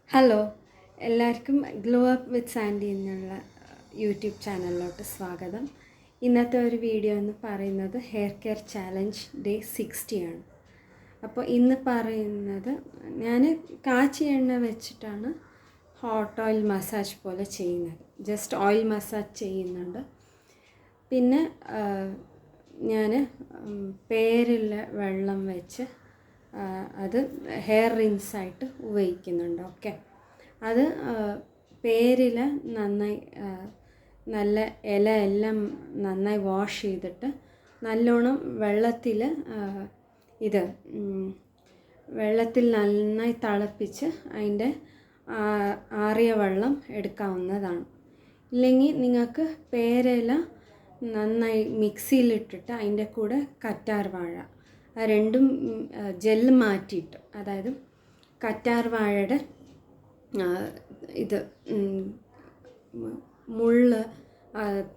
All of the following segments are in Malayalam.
ഹലോ, എല്ലാവർക്കും ഗ്ലോ അപ്പ് വിത്ത് സാൻഡി എന്നുള്ള യൂട്യൂബ് ചാനലിലോട്ട് സ്വാഗതം. ഇന്നത്തെ ഒരു വീഡിയോ എന്ന് പറയുന്നത് ഹെയർ കെയർ ചാലഞ്ച് ഡേ 60 ആണ്. അപ്പോൾ ഇന്ന് പറയുന്നത് ഞാൻ കാച്ചി എണ്ണ വെച്ചിട്ടാണ് ഹോട്ട് ഓയിൽ മസാജ് പോലെ ചെയ്യുന്നത്. ജസ്റ്റ് ഓയിൽ മസാജ് ചെയ്യുന്നുണ്ട്. പിന്നെ ഞാൻ പേരിലെ വെള്ളം വെച്ച് അത് ഹെയർ റിൻസായിട്ട് ഉപയോഗിക്കുന്നുണ്ട്. ഓക്കെ, അത് പേരില നന്നായി നല്ല ഇല എല്ലാം നന്നായി വാഷ് ചെയ്തിട്ട് നല്ലോണം വെള്ളത്തിൽ നന്നായി തിളപ്പിച്ച് അതിൻ്റെ ആറിയ വെള്ളം എടുക്കാവുന്നതാണ്. ഇല്ലെങ്കിൽ നിങ്ങൾക്ക് പേരില നന്നായി മിക്സിയിലിട്ടിട്ട് അതിൻ്റെ കൂടെ കറ്റാർ വാഴ രണ്ടും ജെല്ല് മാറ്റിയിട്ട്, അതായത് കറ്റാർ വാഴയുടെ മുള്ള്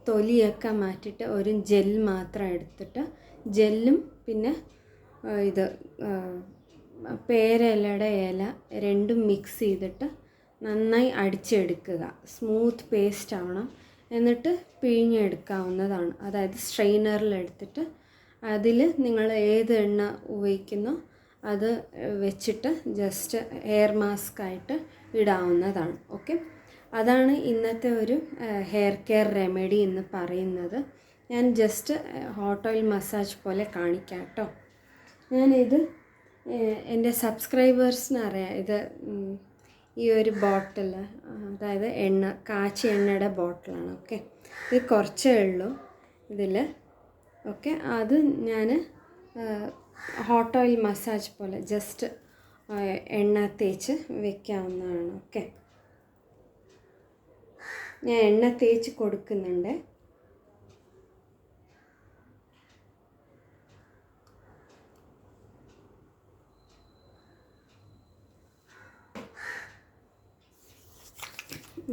തൊലിയൊക്കെ മാറ്റിയിട്ട് ഒരു ജെൽ മാത്രം എടുത്തിട്ട് ജെല്ലും പിന്നെ പേരയിലയുടെ ഇല രണ്ടും മിക്സ് ചെയ്തിട്ട് നന്നായി അടിച്ചെടുക്കുക. സ്മൂത്ത് പേസ്റ്റ് ആവണം. എന്നിട്ട് പിഴിഞ്ഞെടുക്കാവുന്നതാണ്. അതായത് സ്ട്രെയിനറിലെടുത്തിട്ട് അതിൽ നിങ്ങൾ ഏത് എണ്ണ ഉപയോഗിക്കുന്നോ അത് വെച്ചിട്ട് ജസ്റ്റ് ഹെയർ മാസ്കായിട്ട് ഇടാവുന്നതാണ്. ഓക്കെ, അതാണ് ഇന്നത്തെ ഒരു ഹെയർ കെയർ റെമഡി എന്ന് പറയുന്നത്. ഞാൻ ജസ്റ്റ് ഹോട്ട് ഓയിൽ മസാജ് പോലെ കാണിക്കാം കേട്ടോ. ഞാനിത് എൻ്റെ സബ്സ്ക്രൈബേഴ്സിന് അറിയാം. ഇത് ഈ ഒരു ബോട്ടിൽ, അതായത് കാച്ചി എണ്ണയുടെ ബോട്ടിലാണ്. ഓക്കെ, ഇത് കുറച്ചേ ഉള്ളൂ ഇതിൽ. ഓക്കെ, അത് ഞാൻ ഹോട്ട് ഓയിൽ മസാജ് പോലെ ജസ്റ്റ് എണ്ണ തേച്ച് വെക്കാവുന്നതാണ്. ഓക്കെ, ഞാൻ എണ്ണ തേച്ച് കൊടുക്കുന്നുണ്ട്.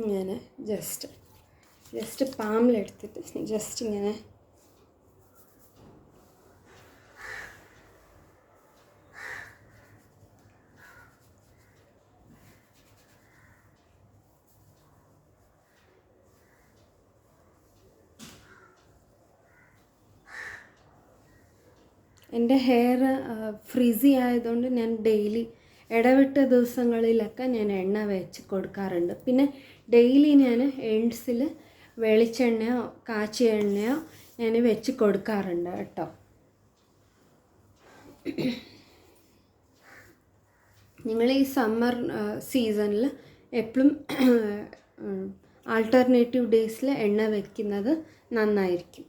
ഇങ്ങനെ ജസ്റ്റ് പാമിലെടുത്തിട്ട് ജസ്റ്റ് ഇങ്ങനെ എൻ്റെ ഹെയർ ഫ്രിസി ആയതുകൊണ്ട് ഞാൻ ഡെയിലി ഇടവിട്ട ദിവസങ്ങളിലൊക്കെ ഞാൻ എണ്ണ വെച്ച് കൊടുക്കാറുണ്ട്. പിന്നെ ഡെയിലി ഞാൻ എൻഡ്സിൽ വെളിച്ചെണ്ണയോ കാച്ചിയ എണ്ണയോ ഞാൻ വെച്ച് കൊടുക്കാറുണ്ട് കേട്ടോ. നിങ്ങൾ ഈ സമ്മർ സീസണിൽ എപ്പോഴും ആൾട്ടർനേറ്റീവ് ഡേയ്സിൽ എണ്ണ വയ്ക്കുന്നത് നന്നായിരിക്കും.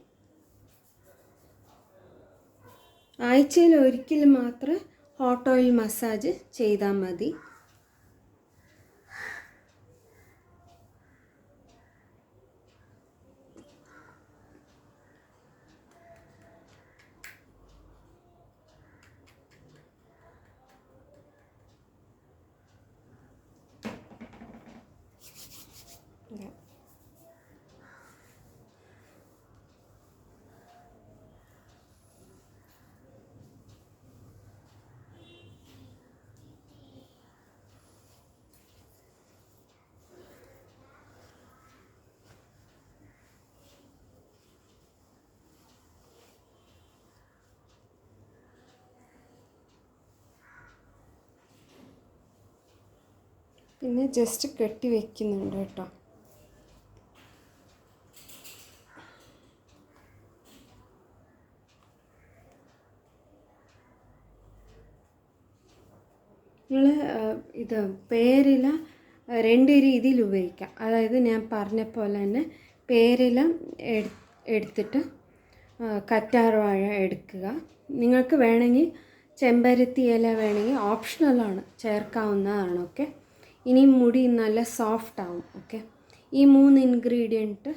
ആഴ്ചയിൽ ഒരിക്കൽ മാത്രം ഹോട്ട് ഓയിൽ മസാജ് ചെയ്താൽ മതി. പിന്നെ ജസ്റ്റ് കെട്ടി വയ്ക്കുന്നുണ്ട് കേട്ടോ. നിങ്ങൾ ഇത് പേരില രണ്ട് രീതിയിൽ ഉപയോഗിക്കാം. അതായത് ഞാൻ പറഞ്ഞ പോലെ തന്നെ പേരില എടുത്തിട്ട് കറ്റാർ വാഴ എടുക്കുക. നിങ്ങൾക്ക് വേണമെങ്കിൽ ചെമ്പരത്തി ഇല വേണമെങ്കിൽ ഓപ്ഷണലാണ്, ചേർക്കാവുന്നതാണ്. ഓക്കെ, ഇനി മുടി നല്ല സോഫ്റ്റ് ആവും. ഓക്കെ, ഈ 3 ഇൻഗ്രീഡിയൻറ്റ്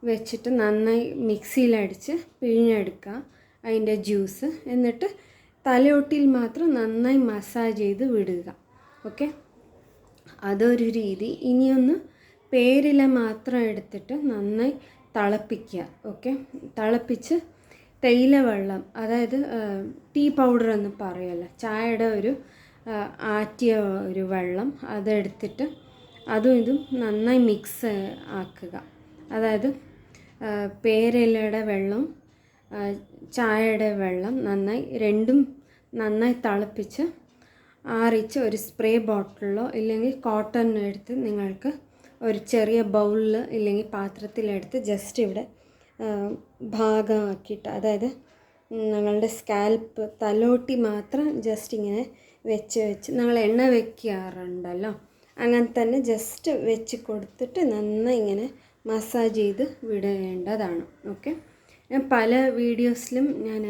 വെച്ചിട്ട് നന്നായി മിക്സിയിലടിച്ച് പിഴിഞ്ഞെടുക്കുക അതിൻ്റെ ജ്യൂസ്. എന്നിട്ട് തലയൊട്ടിൽ മാത്രം നന്നായി മസാജ് ചെയ്ത് വിടുക. ഓക്കെ, അതൊരു രീതി. ഇനിയൊന്ന് പേരില മാത്രം എടുത്തിട്ട് നന്നായി തിളപ്പിക്കുക. ഓക്കെ, തിളപ്പിച്ച് തേയില വെള്ളം, അതായത് ടീ പൗഡർ എന്ന് പറയുമല്ലോ, ചായയുടെ ഒരു ആറ്റിയ ഒരു വെള്ളം അതെടുത്തിട്ട് അതും ഇതും നന്നായി മിക്സ് ആക്കുക. അതായത് പേരയിലയുടെ വെള്ളം ചായയുടെ വെള്ളം രണ്ടും നന്നായി തിളപ്പിച്ച് ആറിച്ച് ഒരു സ്പ്രേ ബോട്ടിലോ ഇല്ലെങ്കിൽ കോട്ടൺ എടുത്ത് നിങ്ങൾക്ക് ഒരു ചെറിയ ബൗളിൽ ഇല്ലെങ്കിൽ പാത്രത്തിലെടുത്ത് ജസ്റ്റ് ഇവിടെ ഭാഗമാക്കിയിട്ട്, അതായത് ഞങ്ങളുടെ സ്കാൽപ്പ് തലോട്ടി മാത്രം ജസ്റ്റ് ഇങ്ങനെ വെച്ച് ഞങ്ങൾ എണ്ണ വയ്ക്കാറുണ്ടല്ലോ, അങ്ങനെ തന്നെ ജസ്റ്റ് വെച്ച് കൊടുത്തിട്ട് നന്നായി ഇങ്ങനെ മസാജ് ചെയ്ത് വിടേണ്ടതാണ്. ഓക്കെ, ഞാൻ പല വീഡിയോസിലും ഞാൻ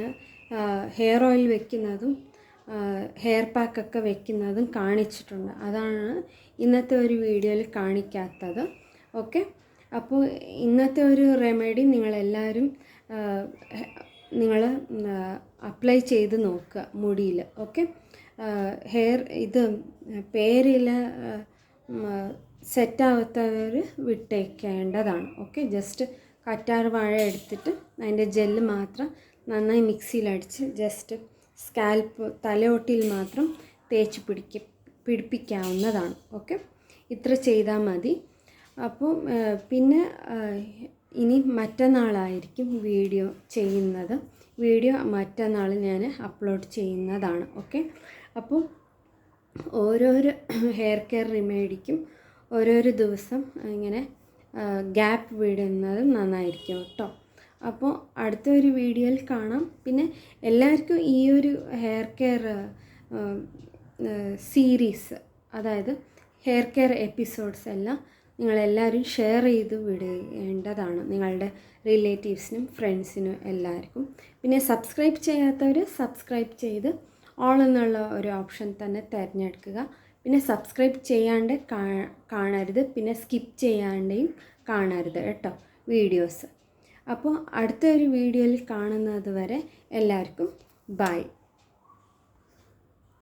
ഹെയർ ഓയിൽ വെക്കുന്നതും ഹെയർ പാക്കൊക്കെ വെക്കുന്നതും കാണിച്ചിട്ടുണ്ട്. അതാണ് ഇന്നത്തെ ഒരു വീഡിയോയിൽ കാണിക്കാത്തത്. ഓക്കെ, അപ്പോൾ ഇന്നത്തെ ഒരു റെമഡി നിങ്ങളെല്ലാവരും നിങ്ങൾ അപ്ലൈ ചെയ്ത് നോക്കുക മുടിയിൽ. ഓക്കെ, ഹെയർ ഇത് പേരില സെറ്റാവാത്തവർ വിട്ടേക്കേണ്ടതാണ്. ഓക്കെ, ജസ്റ്റ് കറ്റാർ വാഴ എടുത്തിട്ട് അതിൻ്റെ ജെല്ല് മാത്രം നന്നായി മിക്സിയിലടിച്ച് ജസ്റ്റ് സ്കാൽപ്പ് തലയോട്ടിയിൽ മാത്രം തേച്ച് പിടിപ്പിക്കാവുന്നതാണ്. ഓക്കെ, ഇത്ര ചെയ്താൽ മതി. അപ്പോൾ പിന്നെ ഇനി മറ്റന്നാളായിരിക്കും വീഡിയോ ചെയ്യുന്നത്. വീഡിയോ മറ്റന്നാൾ ഞാൻ അപ്ലോഡ് ചെയ്യുന്നതാണ്. ഓക്കെ, അപ്പോൾ ഓരോരോ ഹെയർ കെയർ റെമഡിക്കും ഓരോരോ ദിവസം ഇങ്ങനെ ഗ്യാപ്പ് വിടുന്നത് നന്നായിരിക്കും കേട്ടോ. അപ്പോൾ അടുത്തൊരു വീഡിയോയിൽ കാണാം. പിന്നെ എല്ലാവർക്കും ഈ ഒരു ഹെയർ കെയർ സീരീസ്, അതായത് ഹെയർ കെയർ എപ്പിസോഡ്സ് എല്ലാം നിങ്ങളെല്ലാവരും ഷെയർ ചെയ്ത് വിടേണ്ടതാണ് നിങ്ങളുടെ റിലേറ്റീവ്സിനും ഫ്രണ്ട്സിനും എല്ലാവർക്കും. പിന്നെ സബ്സ്ക്രൈബ് ചെയ്യാത്തവർ സബ്സ്ക്രൈബ് ചെയ്ത് ഓൾ എന്നുള്ള ഒരു ഓപ്ഷൻ തന്നെ തിരഞ്ഞെടുക്കുക. പിന്നെ സബ്സ്ക്രൈബ് ചെയ്യാണ്ട് കാണരുത്, പിന്നെ സ്കിപ്പ് ചെയ്യാണ്ടേയും കാണരുത് കേട്ടോ വീഡിയോസ്. അപ്പോൾ അടുത്തൊരു വീഡിയോയിൽ കാണുന്നത് വരെ എല്ലാവർക്കും ബൈ.